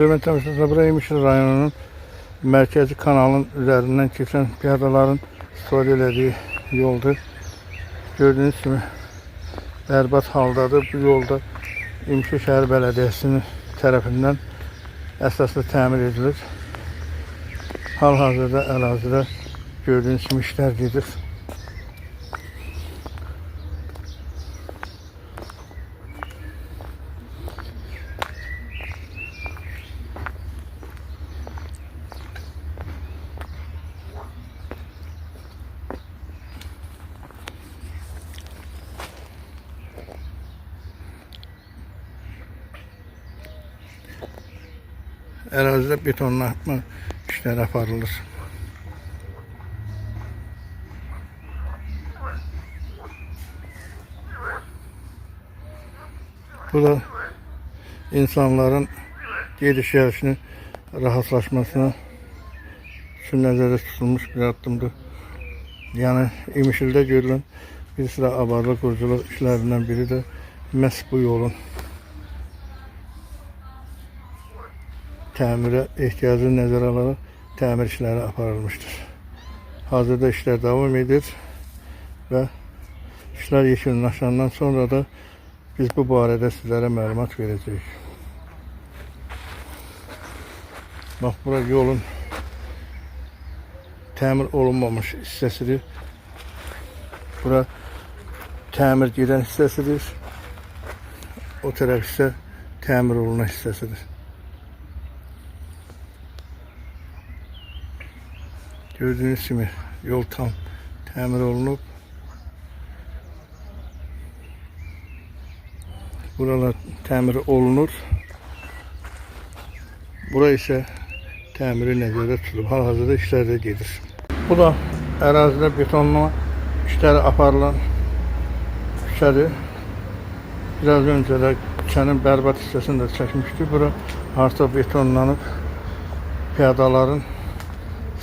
Zabra İmişli rayonunun mərkəzi kanalın üzerinden keçən piyadaların istifadə elədiyi yoldur. Gördüğünüz kimi berbat haldadır. Bu yolda İmişli Şəhər Bələdiyyəsinin tərəfindən əsaslı təmir edilir. Hal-hazırda ərazidə gördüğünüz kimi işlər gedir. Ərazidə betonlatma işləri aparılır. Bu da insanların gediş gəlişini rahatlaşmasına üçün nəzərdə tutulmuş bir addımdır. Yəni İmişlidə görülən bir sıra avarlı quruculuq işlərindən biri də məhz bu yolun təmirə ehtiyacını nəzərə alaraq təmir işləri aparılmışdır. Hazırda işlər davam edir və işlər yekunlaşandan sonra da biz bu barədə sizlərə məlumat verəcəyik. Bax, bura yolun təmir olunmamış hissəsidir. Bura təmir gedən hissəsidir. O tərəf isə təmir olunan hissəsidir. Gördüğünüz gibi yol tam təmir olunub. Buralar təmir olunur. Bura isə təmiri nəzərdə tutulub. Hal-hazırda işlər də gedir. Bu da ərazidə betonlama işləri aparılan küçədir. Biraz öncə də küçənin bərbad hissəsini də çəkmişdik. Bura artıq betonlanıb piyadaların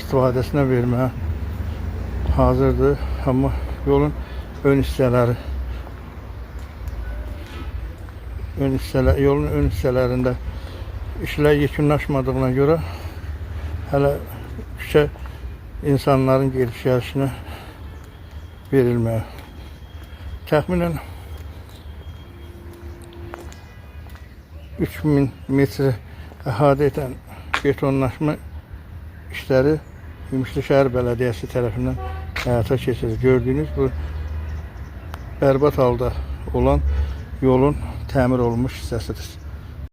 istifadəsinə verməyə hazırdır. Amma yolun ön hissələrində işlər yekunlaşmadığına görə hələ küçə insanların gediş gəlişinə verilməyə. Təxminən 3000 metre əhatə edən betonlaşma işləri İmişli Şəhər Bələdiyyəsi tərəfindən həyata keçirilir. Gördüyünüz bu bərbad halda olan yolun təmir olunmuş hissəsidir.